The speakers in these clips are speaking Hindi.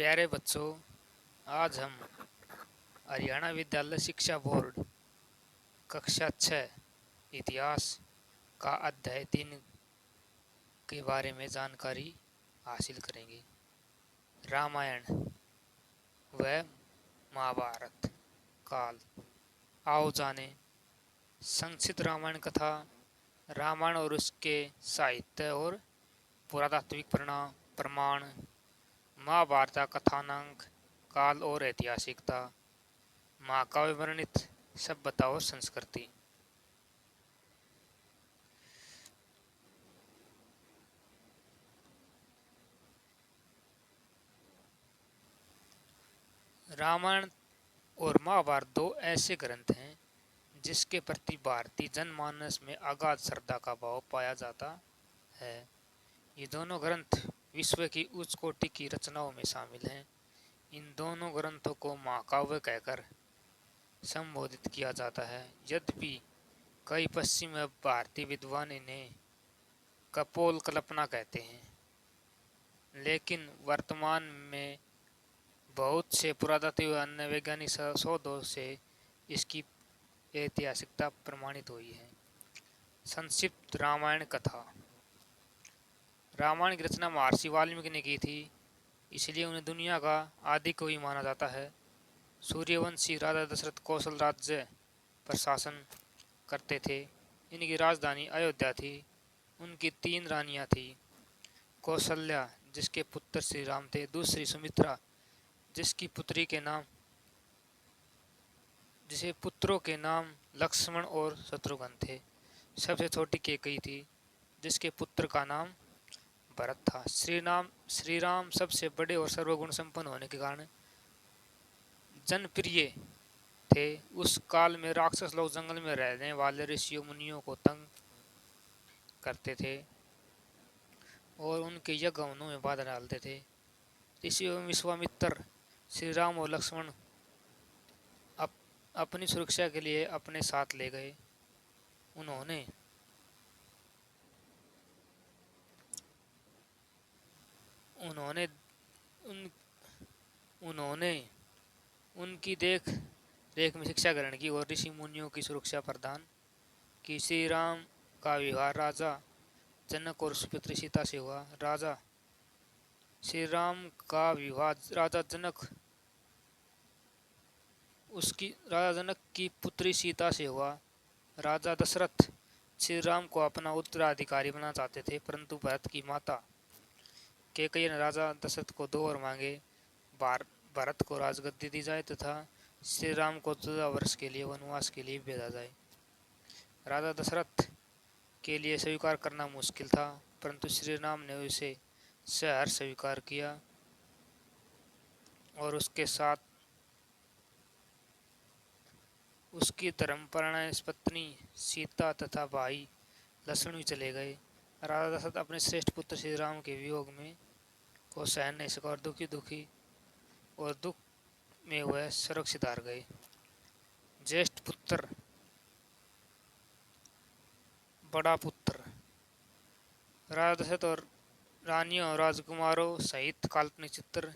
प्यारे बच्चों, आज हम हरियाणा विद्यालय शिक्षा बोर्ड कक्षा 6 इतिहास का अध्याय 3 के बारे में जानकारी हासिल करेंगे। रामायण व महाभारत काल। आओ जाने संक्षिप्त रामायण कथा। रामायण और उसके साहित्य और पुरातात्विक प्रमाण। महाभारत का कथानक, काल और ऐतिहासिकता। महाकाव्य वर्णित सभ्यता और संस्कृति। रामायण और महाभारत दो ऐसे ग्रंथ हैं जिसके प्रति भारतीय जनमानस में अगाध श्रद्धा का भाव पाया जाता है। ये दोनों ग्रंथ विश्व की उच्च कोटि की रचनाओं में शामिल हैं। इन दोनों ग्रंथों को महाकाव्य कहकर संबोधित किया जाता है। यद्यपि कई पश्चिम भारतीय विद्वान इन्हें कपोल कल्पना कहते हैं, लेकिन वर्तमान में बहुत से पुरातत्व व अन्य वैज्ञानिक शोधों से इसकी ऐतिहासिकता प्रमाणित हुई है। संक्षिप्त रामायण कथा। रामायण की रचना महर्षि वाल्मीकि ने की थी, इसलिए उन्हें दुनिया का आदि कवि माना जाता है। सूर्यवंशी राजा दशरथ कौशल राज्य पर शासन करते थे। इनकी राजधानी अयोध्या थी। उनकी 3 रानियां थी। कौशल्या, जिसके पुत्र श्री राम थे। दूसरी सुमित्रा, जिसकी पुत्रों के नाम लक्ष्मण और शत्रुघ्न थे। सबसे छोटी कैकेयी थी, जिसके पुत्र का नाम भरत था। श्री राम सबसे बड़े और सर्वगुण संपन्न होने के कारण जनप्रिय थे। उस काल में राक्षस लोग जंगल में रहने वाले ऋषियों मुनियों को तंग करते थे और उनके यज्ञों में बाधा डालते थे। ऋषि एवं विश्वामित्र श्री राम और लक्ष्मण अपनी सुरक्षा के लिए अपने साथ ले गए। उन्होंने उन्होंने उन उन्होंने उनकी देख रेख में शिक्षा ग्रहण की और ऋषि मुनियों की सुरक्षा प्रदान की। श्री राम का विवाह राजा जनक और सुपुत्री सीता से हुआ। श्री राम का विवाह राजा जनक की पुत्री सीता से हुआ। राजा दशरथ श्री राम को अपना उत्तराधिकारी बनाना चाहते थे, परंतु भरत की माता कैकेयी ने राजा दशरथ को 2 वर मांगे। भरत को राजगद्दी दी जाए तथा श्री राम को 14 वर्ष के लिए वनवास के लिए भेजा जाए। राजा दशरथ के लिए स्वीकार करना मुश्किल था, परंतु श्री राम ने उसे सहर्ष स्वीकार किया और उसके साथ उसकी धर्मपरायण पत्नी सीता तथा भाई लक्ष्मण भी चले गए। राजा दशरथ अपने श्रेष्ठ पुत्र श्री राम के वियोग में को सहन नहीं सका और दुख में वह सुरक्षित हार गए। ज्येष्ठ पुत्र, बड़ा पुत्र। राजा दशरथ और रानियों और राजकुमारों सहित काल्पनिक चित्र।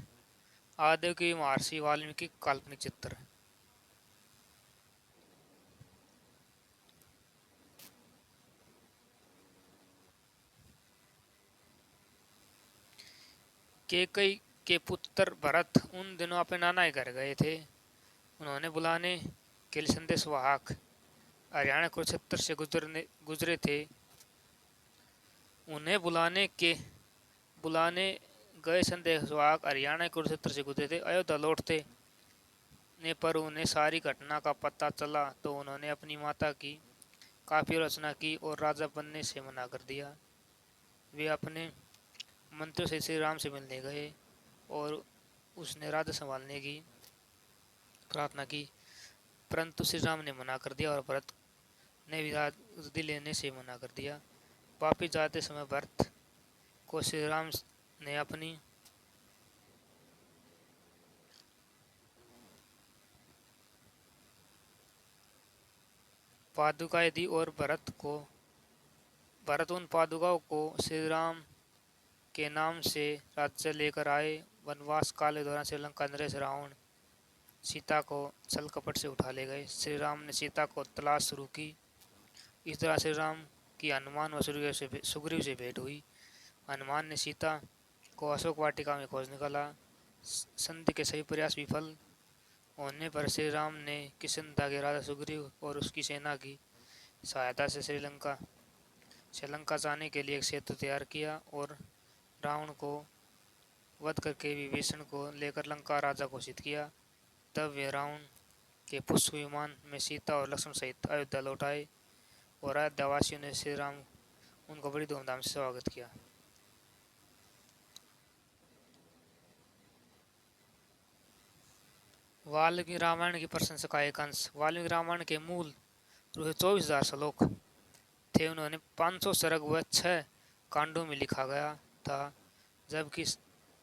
आदिकवि महर्षि वाल्मीकि काल्पनिक चित्र। कैकेयी के पुत्र भरत उन दिनों अपने नाना के घर गए थे। उन्होंने बुलाने के लिए संदेशवाहक हरियाणा कुरुक्षेत्र से गुजरे थे। उन्हें बुलाने गए संदेशवाहक हरियाणा कुरुक्षेत्र से गुजरे थे। अयोध्या लौटते ने पर उन्हें सारी घटना का पता चला तो उन्होंने अपनी माता की काफी आलोचना की और राजा बनने से मना कर दिया। वे अपने मंत्रियों से श्री राम से मिलने गए और उसने राज्य संभालने की प्रार्थना की, परंतु श्री राम ने मना कर दिया और भरत ने भी गद्दी लेने से मना कर दिया। वापिस जाते समय भरत को श्री राम ने अपनी पादुकाएं दी और भरत उन पादुकाओं को श्री राम के नाम से राज्य लेकर आए। वनवास काल के दौरान श्रीलंका नरेश रावण सीता को छल कपट से उठा ले गए। श्री राम ने सीता को तलाश शुरू की। इस तरह श्री राम की हनुमान व सुग्रीव से भेंट हुई। हनुमान ने सीता को अशोक वाटिका में खोज निकाला। संधि के सभी प्रयास विफल होने पर श्री राम ने किष्किंधा के राजा सुग्रीव और उसकी सेना की सहायता से श्रीलंका जाने के लिए एक सेतु तैयार किया और रावण को वध करके विभीषण को लेकर लंका राजा घोषित किया। तब वे रावण के पुष्प विमान में सीता और लक्ष्मण सहित अयोध्या लौट आए और अयोध्यावासियों ने श्री राम उनका बड़ी धूमधाम से स्वागत किया। वाल्मीकि रामायण की प्रशंसा का एक अंश। वाल्मीकि रामायण के मूल रूप से 24,000 श्लोक थे। उन्होंने 500 सर्ग व 6 कांडों में लिखा गया था, जबकि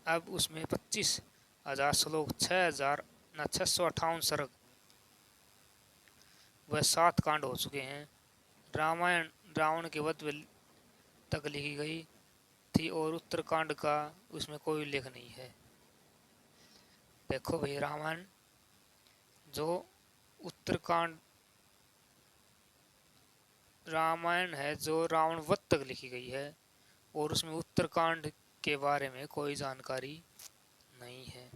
अब उसमें 25,000 श्लोक, 6,658 सर्ग व 7 कांड हो चुके हैं। रामायण रावण के वध तक लिखी गई थी और उत्तरकांड का उसमें कोई उल्लेख नहीं है। देखो भाई, रामायण जो उत्तरकांड रामायण है जो रावण वध तक लिखी गई है और उसमें उत्तरकांड के बारे में कोई जानकारी नहीं है।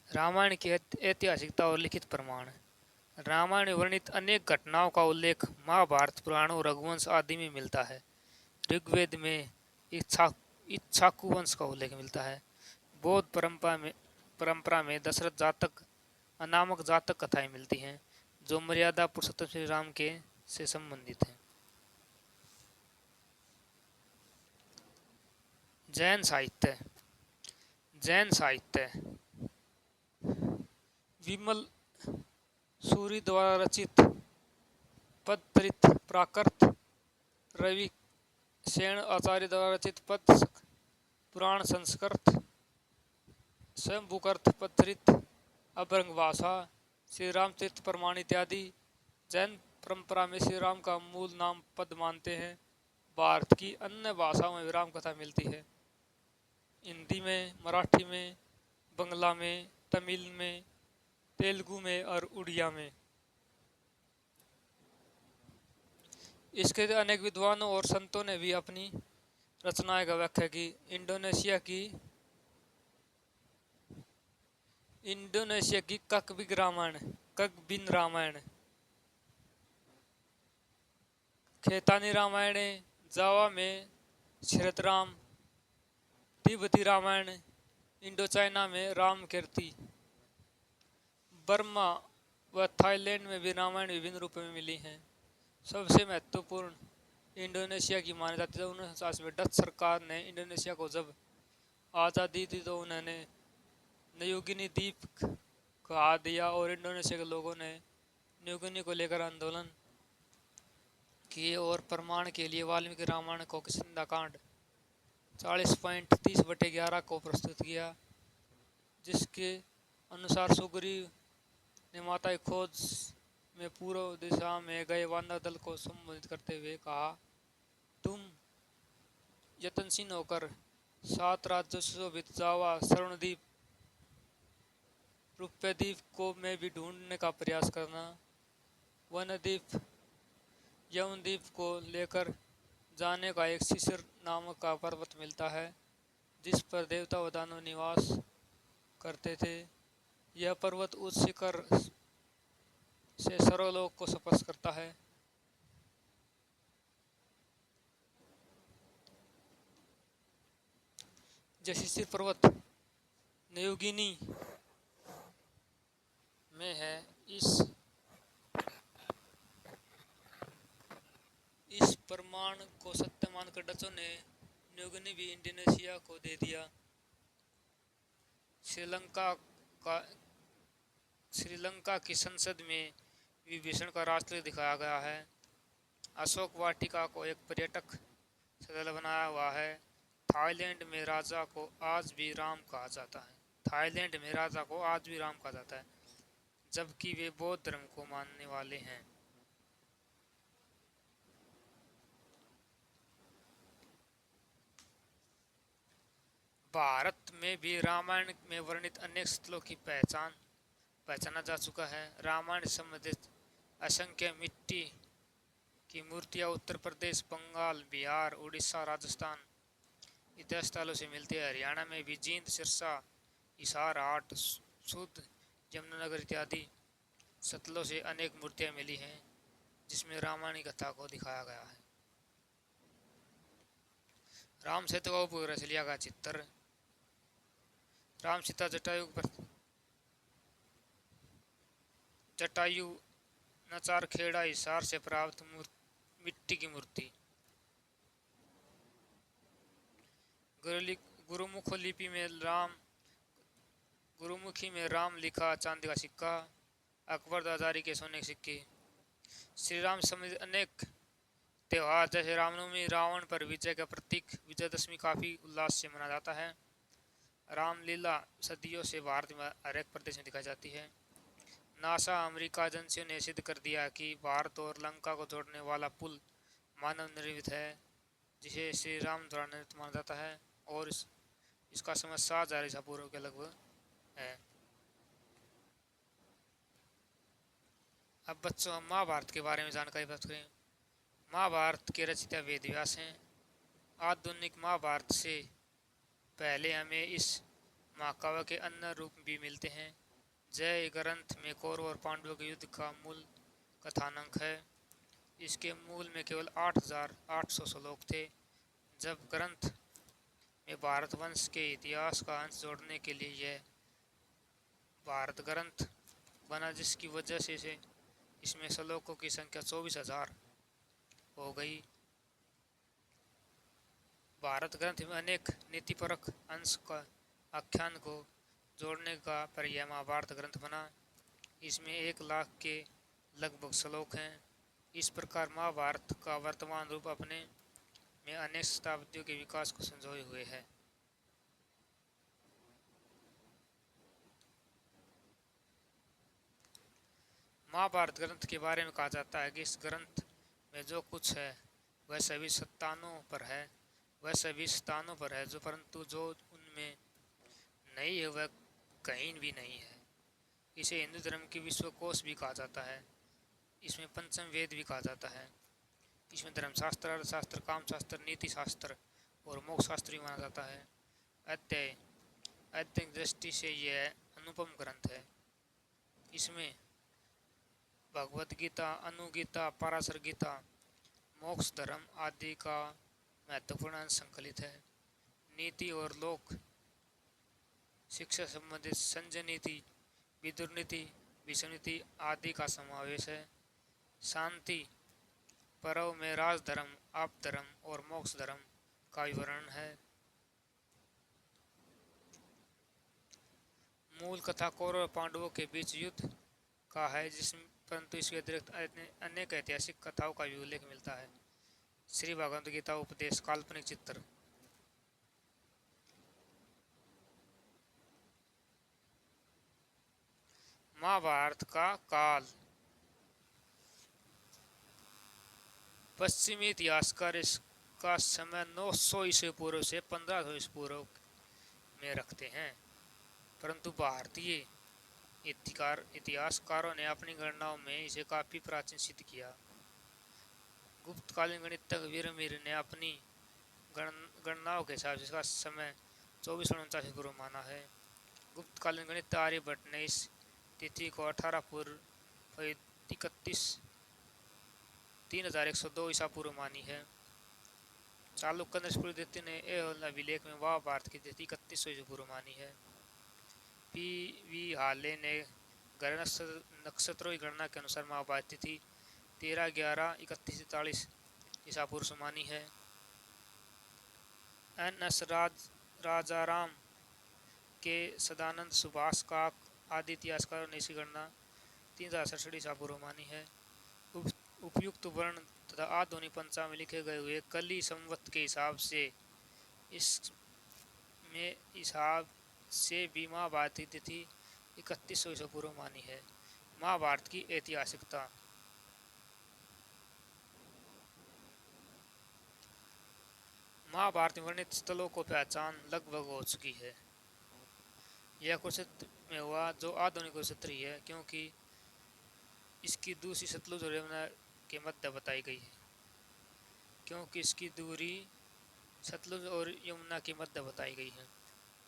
रामायण की ऐतिहासिकता और लिखित प्रमाण। रामायण में वर्णित अनेक घटनाओं का उल्लेख महाभारत, पुराणों, रघुवंश आदि में मिलता है। ऋग्वेद में इक्ष्वाकु वंश का उल्लेख मिलता है। बौद्ध परंपरा में दशरथ जातक नामक जातक कथाएं मिलती हैं जो मर्यादा पुरुषोत्तम श्री राम के से संबंधित हैं। जैन साहित्य विमल सूरी द्वारा रचित पदतृत प्राकृत, रवि सेन आचार्य द्वारा रचित पद पुराण संस्कृत, स्वयंभूकर्थ पदतृत, अभ्रंग भाषा, श्री रामचरित प्रमाण इत्यादि। जैन परंपरा में श्री राम का मूल नाम पद मानते हैं। भारत की अन्य भाषाओं में राम कथा मिलती है। हिंदी में, मराठी में, बंगला में, तमिल में, तेलुगु में और उड़िया में। इसके अनेक विद्वानों और संतों ने भी अपनी रचनाएं का व्याख्या की। इंडोनेशिया की ककबिन रामायण, खेतानी रामायण, जावा में शरतराम, तिब्बती रामायण, इंडो चाइना में रामकीर्ति, बर्मा व थाईलैंड में भी रामायण विभिन्न रूपों में मिली हैं। सबसे महत्वपूर्ण इंडोनेशिया की मानी जाती है। 1949 में डच सरकार ने इंडोनेशिया को जब आज़ादी दी तो उन्होंने न्यूगिनी द्वीप कहा दिया और इंडोनेशिया के लोगों ने न्यूगिनी को लेकर आंदोलन किए और प्रमाण के लिए वाल्मीकि रामायण को किष्किंधा कांड 40.30/11 को प्रस्तुत किया, जिसके अनुसार सुग्रीव ने माता की खोज में पूर्व दिशा में गए वानर दल को संबोधित करते हुए कहा, तुम यत्नशील होकर 7 राज्यों से शोभित जावा, स्वर्णद्वीप, रुपद्वीप को मैं भी ढूंढने का प्रयास करना। वनद्वीप, यमद्वीप को लेकर जाने का एक शिशिर नामक का पर्वत मिलता है जिस पर देवता व दानव निवास करते थे। यह पर्वत उस शिखर से सर्वलोक को स्पर्श करता है। यह शिशिर पर्वत न्यूगिनी में है। इस प्रमाण को सत्य मानकर डचों ने न्यूगिनी भी इंडोनेशिया को दे दिया। श्रीलंका की संसद में विभीषण का राष्ट्र दिखाया गया है। अशोक वाटिका को एक पर्यटक स्थल बनाया हुआ है। थाईलैंड में राजा को आज भी राम कहा जाता है। जबकि वे बौद्ध धर्म को मानने वाले हैं। भारत में भी रामायण में वर्णित अनेक स्थलों की पहचाना जा चुका है। रामायण से संबंधित असंख्य मिट्टी की मूर्तियां उत्तर प्रदेश, बंगाल, बिहार, उड़ीसा, राजस्थान इत्यादि स्थलों से मिलती है। हरियाणा में भी जींद, सिरसा, हिसार, हाट, सूद, यमुनानगर इत्यादि स्थलों से अनेक मूर्तियां मिली हैं जिसमें रामायणी कथा को दिखाया गया है। राम सेतु का उपग्रह से लिया गया चित्र। राम सीता जटायु नचार खेड़ा हिसार से प्राप्त मिट्टी की मूर्ति। गुरुमुखी लिपि में गुरुमुखी में राम लिखा चांदी का सिक्का। अकबर दादारी के सोने के सिक्के। श्री राम संबंधित अनेक त्योहार जैसे रामनवमी, रावण पर विजय का प्रतीक विजयदशमी काफी उल्लास से मनाया जाता है। रामलीला सदियों से भारत में हर एक प्रदेश में दिखाई जाती है। नासा अमेरिका एजेंसियों ने सिद्ध कर दिया कि भारत और लंका को जोड़ने वाला पुल मानव निर्मित है, जिसे श्री राम द्वारा निर्मित माना जाता है और इसका समय 7000 ईसा पूर्व के लगभग है। अब बच्चों हम महाभारत के बारे में जानकारी प्राप्त करें। महाभारत के रचयिता वेद व्यास हैं। आधुनिक महाभारत से पहले हमें इस महाकाव्य के अन्य रूप भी मिलते हैं। जय ग्रंथ में कौरव और पांडवों के युद्ध का मूल कथानक है। इसके मूल में केवल 8800 श्लोक थे। जब ग्रंथ में भारत वंश के इतिहास का अंश जोड़ने के लिए यह भारत ग्रंथ बना, जिसकी वजह से इसमें श्लोकों की संख्या 24,000 हो गई। भारत ग्रंथ में अनेक नीतिपरक अंश का आख्यान को जोड़ने का पर्याय महाभारत ग्रंथ बना। इसमें 1 लाख के लगभग श्लोक हैं। इस प्रकार महाभारत का वर्तमान रूप अपने में अनेक शताब्दियों के विकास को संजोए हुए है। महाभारत ग्रंथ के बारे में कहा जाता है कि इस ग्रंथ में जो कुछ है वह सभी स्थानों पर है, परंतु जो उनमें नहीं है वह कहीं भी नहीं है। इसे हिंदू धर्म की विश्वकोश भी कहा जाता है। इसमें पंचम वेद भी कहा जाता है। इसमें धर्मशास्त्र, अर्थशास्त्र, कामशास्त्र, नीति शास्त्र और मोक्ष शास्त्र भी माना जाता है। अध्ययन दृष्टि से यह अनुपम ग्रंथ है। इसमें भगवद गीता, अनुगीता, पराशर गीता, मोक्ष धर्म आदि का महत्वपूर्ण अंश संकलित है। नीति और लोक शिक्षा संबंधित संजय नीति, विदुर नीति, विषम नीति आदि का समावेश है। शांति पर्व में राज धर्म, आप धर्म और मोक्ष धर्म का विवरण है। मूल कथा कौरव और पांडवों के बीच युद्ध का है, परंतु इसके अतिरिक्त अनेक ऐतिहासिक कथाओं का भी उल्लेख मिलता है। श्री भगवद गीता उपदेश काल्पनिक चित्र। महाभारत का काल। पश्चिमी इतिहासकार इसका समय 900 ईस्वी पूर्व से 1500 ईस्वी पूर्व में रखते हैं, परंतु भारतीय इतिहासकारों ने अपनी गणनाओं में इसे काफी प्राचीन सिद्ध किया। गुप्तकालीन गणितज्ञ वीरमीर ने अपनी गणनाओं के हिसाब से इसका समय 2449 पूर्व माना है। गुप्तकालीन गणितज्ञ आर्यभट्ट ने इस तिथि को 18 पूर्व 3102 ईसा पूर्व मानी है। चालुक्य नृपति ने अभिलेख में महाभारत की तिथि 3100 ईसा पूर्व मानी है। पी.वी. हाले ने ग्रह नक्षत्रों की गणना के अनुसार महाभारत तिथि 13/11/3143 ईसा पूर्व मानी है। N.S. राजाराम के सदानंद सुभाष का आदि इतिहासकारों ने इसकी गणना 3067 ईसा पूर्व मानी है। उपयुक्त वर्ण तथा आधुनिक पंचांग में लिखे गए हुए कली संवत के हिसाब से भी महाभारत की तिथि 3100 ईसा पूर्व मानी है। महाभारत की ऐतिहासिकता। महाभारत में वर्णित स्थलों को पहचान लगभग हो चुकी है। यह कुरुक्षेत्र में हुआ जो आधुनिक कुरुक्षेत्र ही है, क्योंकि इसकी दूसरी सतलुज और यमुना के मध्य बताई गई है। क्योंकि इसकी दूरी सतलुज और यमुना के मध्य बताई गई है।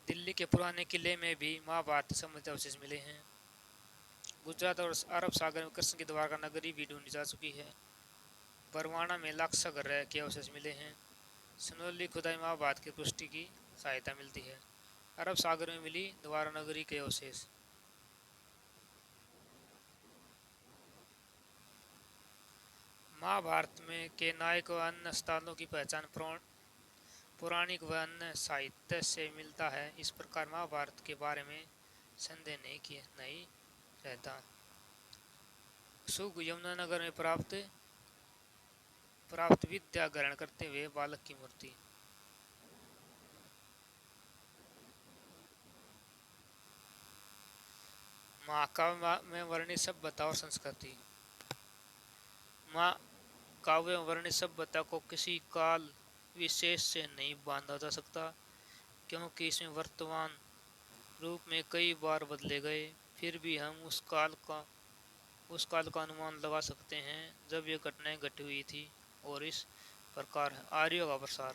दिल्ली के पुराने किले में भी महाभारत संबंधित अवशेष मिले हैं। गुजरात और अरब सागर में कृष्ण की द्वारका नगरी भी ढूंढी जा चुकी है। बरवाना में लाक्षागृह ग्रह के अवशेष मिले हैं। सनौली खुदाई महाभारत की पुष्टि की सहायता मिलती है। अरब सागर में मिली द्वारा नगरी के अवशेष। महाभारत में के नायक व अन्य स्थानों की पहचान पौराणिक व अन्य साहित्य से मिलता है। इस प्रकार महाभारत के बारे में संदेह नहीं रहता। सुग यमुनानगर में प्राप्त विद्या ग्रहण करते हुए बालक की मूर्ति। महाकाव्य में वर्णित सभ्यता और संस्कृति। महाकाव्य में वर्णित सभ्यता को किसी काल विशेष से नहीं बांधा जा सकता, क्योंकि इसमें वर्तमान रूप में कई बार बदले गए। फिर भी हम उस काल का अनुमान लगा सकते हैं जब ये घटनाएं घटी हुई थी, और इस प्रकार है। आर्यों का प्रसार।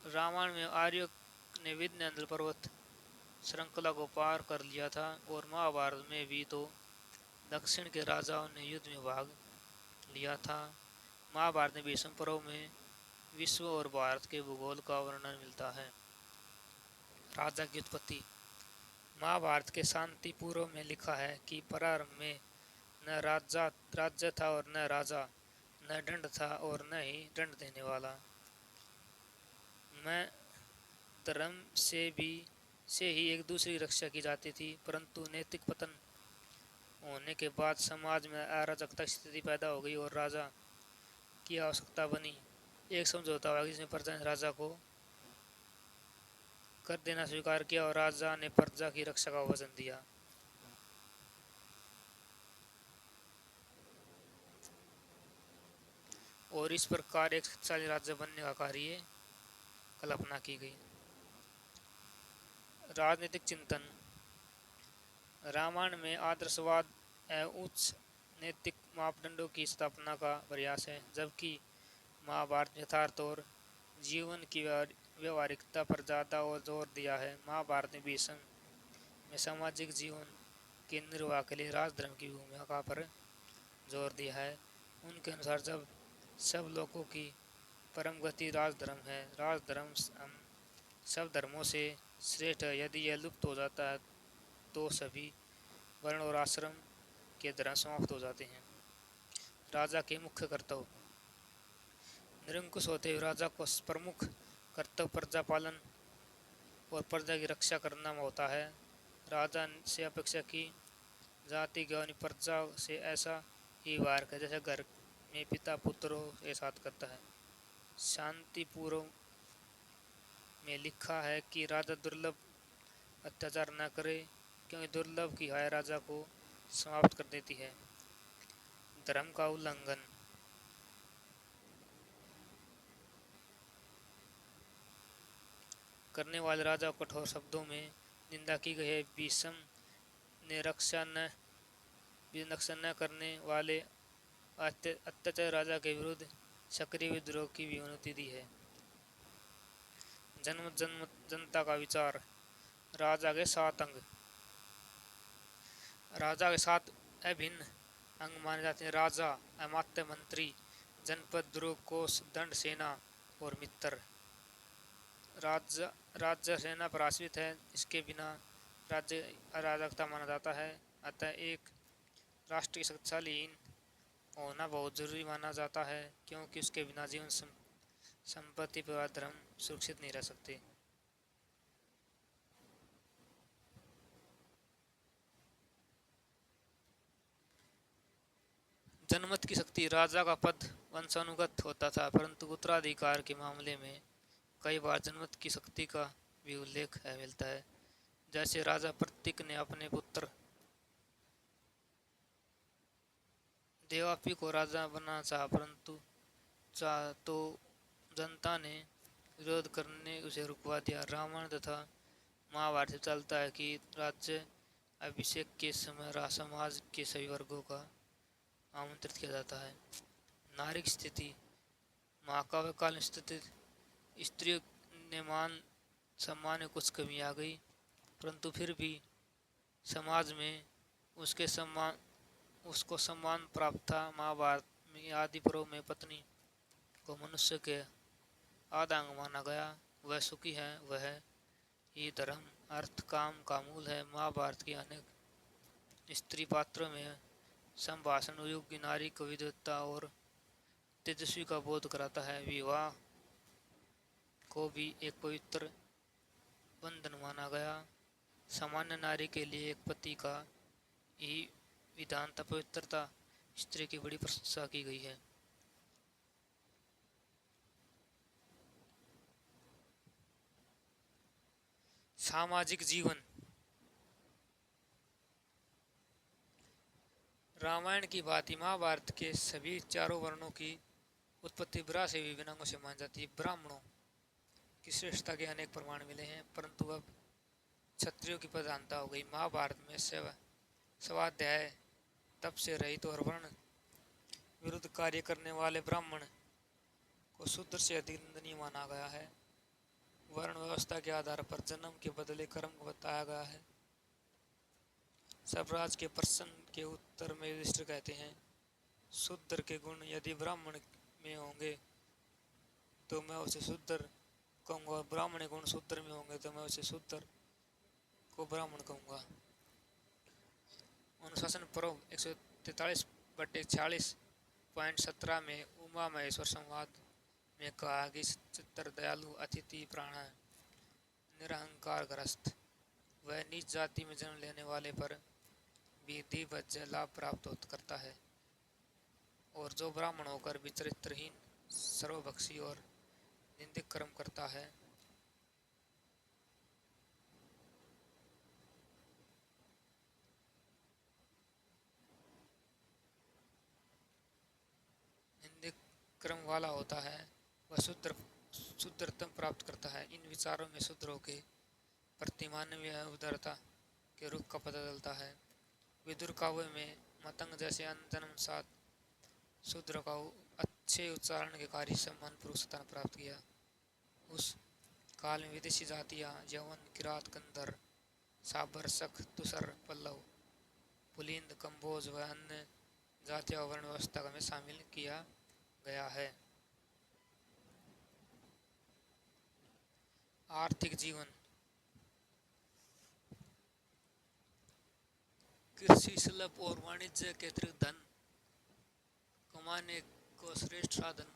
रामायण में आर्यों ने विंध्याचल पर्वत श्रृंखला को पार कर लिया था, और महाभारत में भी तो दक्षिण के राजाओं ने युद्ध में भाग लिया था। महाभारत में भीष्म पर्व में विश्व और भारत के भूगोल का वर्णन मिलता है। राजा की उत्पत्ति। महाभारत के शांति पूर्व में लिखा है कि प्रारंभ में न राज्य था और न राजा, न दंड था और न ही दंड देने वाला। मैं धर्म से ही एक दूसरी रक्षा की जाती थी, परंतु नैतिक पतन होने के बाद समाज में अराजकता स्थिति पैदा हो गई और राजा की आवश्यकता बनी। एक समझौता हुआ जिसमें प्रजा ने राजा को कर देना स्वीकार किया और राजा ने प्रजा की रक्षा का वचन दिया। और इस प्रकार एक शक्तिशाली राज्य बनने का कार्य कल्पना की गई। राजनीतिक चिंतन। रामायण में आदर्शवाद एवं उच्च नैतिक मापदंडों की स्थापना का प्रयास है, जबकि महाभारत में यथार्थ और जीवन की व्यवहारिकता पर ज़्यादा और जोर दिया है। महाभारत में भीष्म में सामाजिक जीवन के निर्वाह के लिए राजधर्म की भूमिका पर जोर दिया है। उनके अनुसार जब सब लोगों की परम गति राजधर्म है। राजधर्म सब धर्मों से श्रेष्ठ है। यदि यह लुप्त हो जाता है तो सभी वर्ण और आश्रम के धर्म समाप्त हो जाते हैं। राजा के मुख्य कर्तव्य। निरंकुश होते हुए राजा को प्रमुख कर्तव्य प्रजा पालन और प्रजा की रक्षा करना होता है। राजा से अपेक्षा की जाति की प्रजा से ऐसा ही व्यवहार है जैसे घर में पिता पुत्रों के साथ करता है। शांति पूर्व में लिखा है कि राजा दुर्लभ अत्याचार न करे, क्योंकि दुर्लभ की हाय राजा को समाप्त कर देती है। धर्म का उल्लंघन। करने वाले राजा को कठोर शब्दों में निंदा की गई है। भीष्म ने रक्षा न करने वाले अत्याचार राजा के विरुद्ध सक्रिय विद्रोह की भी अनुमति दी है। जनता का विचार। राजा के 7 अंग। राजा के 7 अभिन्न अंग माने जाते हैं। राजा, अमात्य, मंत्री, जनपद, दुर्ग, कोष, दंड, सेना और मित्र। राज्य सेना पर आश्रित है, इसके बिना राज्य अराजकता माना जाता है। अतः एक राष्ट्र की शक्तिशाली होना बहुत जरूरी माना जाता है, क्योंकि उसके बिना जीवन संपत्ति परिवार धर्म सुरक्षित नहीं रह सकते। जनमत की शक्ति। राजा का पद वंशानुगत होता था, परंतु उत्तराधिकार के मामले में कई बार जनमत की शक्ति का भी उल्लेख मिलता है। जैसे राजा प्रतीक ने अपने पुत्र देवापी को राजा बनाना चाहा, परंतु चाह तो जनता ने विरोध करने उसे रुकवा दिया। रामायण तथा महाभारत से चलता है कि राज्य अभिषेक के समय समाज के सभी वर्गों का आमंत्रित किया जाता है। नारी की स्थिति महाकाव्य काल में स्थिति स्त्रियों ने मान सम्मान में कुछ कमी आ गई, परंतु फिर भी समाज में उसको सम्मान प्राप्त था। महाभारत में आदि पर्व में पत्नी को मनुष्य के आधा अंग माना गया। वह सुखी है, वह ही धर्म अर्थ काम का मूल है। महाभारत के अनेक स्त्री पात्रों में संभाषण योग्य नारी को विद्वत्ता और तेजस्वी का बोध कराता है। विवाह को भी एक पवित्र बंधन माना गया। सामान्य नारी के लिए एक पति का ही विधान था। पवित्रता स्त्री की बड़ी प्रशंसा की गई है। सामाजिक जीवन रामायण की भांति महाभारत के सभी चारों वर्णों की उत्पत्ति ब्रा से विभिन्न अंगों से मानी जाती है। ब्राह्मणों की श्रेष्ठता के अनेक प्रमाण मिले हैं, परंतु अब क्षत्रियों की प्रधानता हो गई। महाभारत में स्वाध्याय तप से रहित और वर्ण विरुद्ध कार्य करने वाले ब्राह्मण को शूद्र से अधिक निंदनीय माना गया है। वर्ण व्यवस्था के आधार पर जन्म के बदले कर्म को बताया गया है। सर्वराज के प्रश्न के उत्तर में युधिष्ठिर कहते हैं, शूद्र के गुण यदि ब्राह्मण में होंगे तो मैं उसे शूद्र कहूँगा, ब्राह्मण गुण शूद्र में होंगे तो मैं उसे शूद्र को ब्राह्मण कहूँगा। अनुशासन पर्व 143/46.17 में उमा महेश्वर संवाद में कहा कि चित्र दयालु अतिथि प्राण है, निरहंकार ग्रस्त, वह नीच जाति में जन्म लेने वाले पर विधि वज्य लाभ प्राप्त करता है, और जो ब्राह्मण होकर भी चरित्रहीन सर्वभक्षी और निंदिक कर्म करता है निंदिक कर्म वाला होता है, वह शुद्रतम प्राप्त करता है। इन विचारों में शूद्रों के प्रति मानवीय उदारता के रूप का पता चलता है। विदुर काव्य में मतंग जैसे जन्मसात शूद्र का अच्छे उच्चारण के कार्य सम्मान पूर्वक स्थान प्राप्त किया। उस काल में विदेशी जातियां यवन, किरात, गंधर, साबर, सख, तुषर, पल्लव, पुलिंद, कंबोज व अन्य जातियां वर्ण व्यवस्था में शामिल किया गया है। आर्थिक जीवन कृषि, शिल्प और वाणिज्य के अतिरिक्त धन कमाने को श्रेष्ठ साधन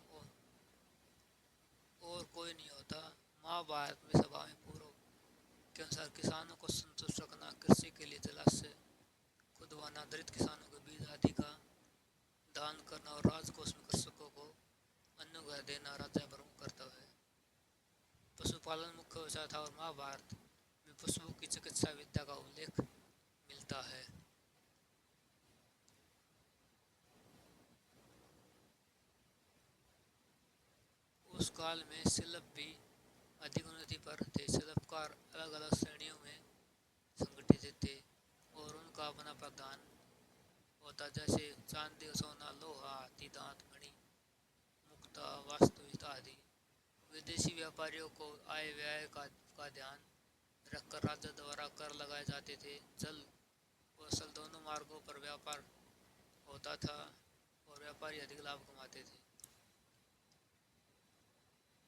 और कोई नहीं होता। महाभारत में सभा में पूर्व के अनुसार किसानों को संतुष्ट रखना, कृषि के लिए जलाशय खुदवाना, दलित किसानों को बीज आदि का दान करना और राजकोष में कृषकों को अनुग्रह देना राजा प्रमुख कर्तव्य है। पशुपालन मुख्य व्यवसाय था और महाभारत में पशुओं की चिकित्सा विद्या का उल्लेख मिलता है। उस काल में शिल्प भी अधिक उन्नति पर थे। शिल्पकार अलग अलग श्रेणियों में संगठित थे और उनका अपना प्रावधान होता, जैसे चांदी, सोना, लोहा, हाथी दांत, मणि, मुक्ता, वास्तुविता आदि। विदेशी व्यापारियों को आय व्यय का ध्यान रखकर राजा द्वारा कर लगाए जाते थे। जल और स्थल दोनों मार्गों पर व्यापार होता था और व्यापारी अधिक लाभ कमाते थे।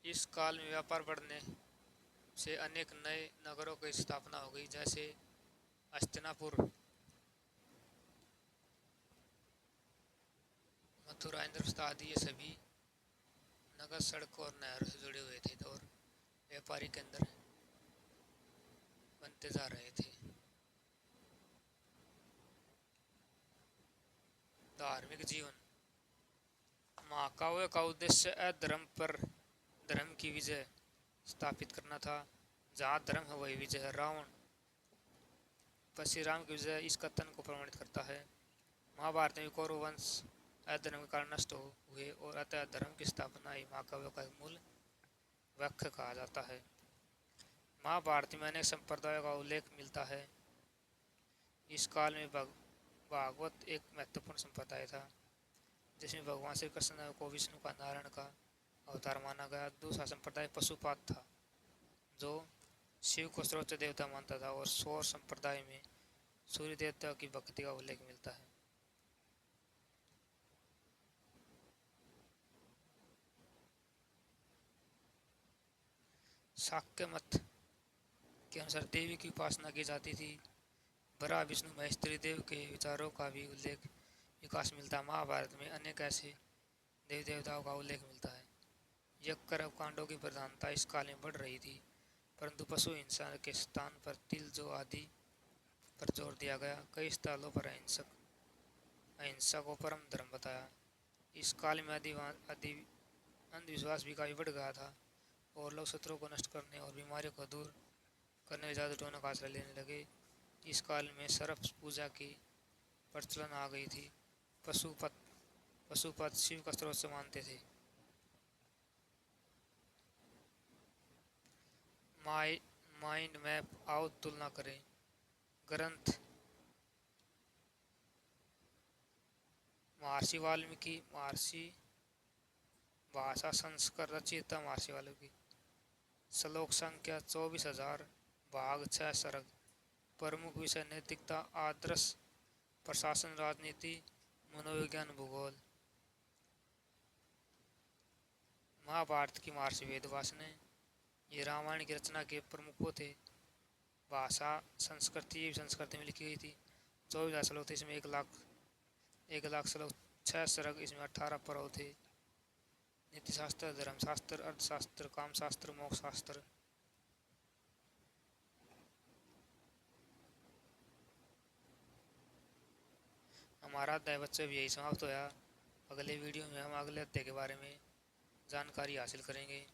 इस काल में व्यापार बढ़ने से अनेक नए नगरों की स्थापना हो गई, जैसे हस्तिनापुर, मथुरा, इंद्रप्रस्थ आदि। ये सभी नगर सड़कों और नहरों से जुड़े हुए थे और व्यापारी केंद्र बनते जा रहे थे। धार्मिक जीवन महाकाव्य का उद्देश्य अधर्म पर धर्म की विजय स्थापित करना था। जहाँ धर्म है वही विजय है। रावण पर श्री राम की विजय इस कथन को प्रमाणित करता है। महाभारत में कौरव वंश अधर्म के कारण नष्ट हुए और अतः धर्म की स्थापना ही महाकाव्यों का मूल व्याख्या कहा जाता है। महाभारत में अनेक संप्रदायों का उल्लेख मिलता है। इस काल में भागवत एक महत्वपूर्ण संप्रदाय था, जिसमें भगवान श्री कृष्ण को विष्णु का नारायण का अवतार माना गया। दूसरा संप्रदाय पशुपात था, जो शिव को सर्वोच्च देवता मानता था, और सौर संप्रदाय में सूर्य देवता की भक्ति का उल्लेख मिलता है। शाक्य मत के अनुसार देवी की उपासना की जाती थी। ब्रह्मा विष्णु महेश त्रिदेव के विचारों का भी उल्लेख विकास मिलता है। महाभारत में अनेक ऐसे देवी देवताओं का उल्लेख मिलता है। यज्ञ कर्म कांडों की प्रधानता इस काल में बढ़ रही थी, परंतु पशु हिंसा के स्थान पर तिल जो आदि पर जोर दिया गया। कई स्थलों पर अहिंसा को परम धर्म बताया। इस काल में अंधविश्वास भी काफी बढ़ गया था, और लोग शत्रुओं को नष्ट करने और बीमारियों को दूर करने के जादू टोना का आश्रय लेने लगे। इस काल में सर्प पूजा की प्रचलन आ गई थी। पशुपत शिव का स्रोत से मानते थे। माइंड मैप, आओ तुलना करें। ग्रंथ महर्षि वाल्मीकि, महर्षि भाषा संस्कृत रचयिता महर्षि वाल्मीकि। श्लोक संख्या 24,000, भाग 6 सर्ग। प्रमुख विषय नैतिकता, आदर्श, प्रशासन, राजनीति, मनोविज्ञान, भूगोल। महाभारत की महर्षि वेदव्यास ने ये रामायण की रचना के प्रमुखों थे। भाषा संस्कृति में लिखी गई थी। 24,000 श्लोक थे, इसमें 1 लाख श्लोक, 6 सर्ग, इसमें 18 पर्व थे। नीति शास्त्र, धर्मशास्त्र, अर्थशास्त्र, कामशास्त्र, मोक्ष शास्त्र। हमारा अध्याय बच्चों भी यही समाप्त होया। अगले वीडियो में हम अगले अध्याय के बारे में जानकारी हासिल करेंगे।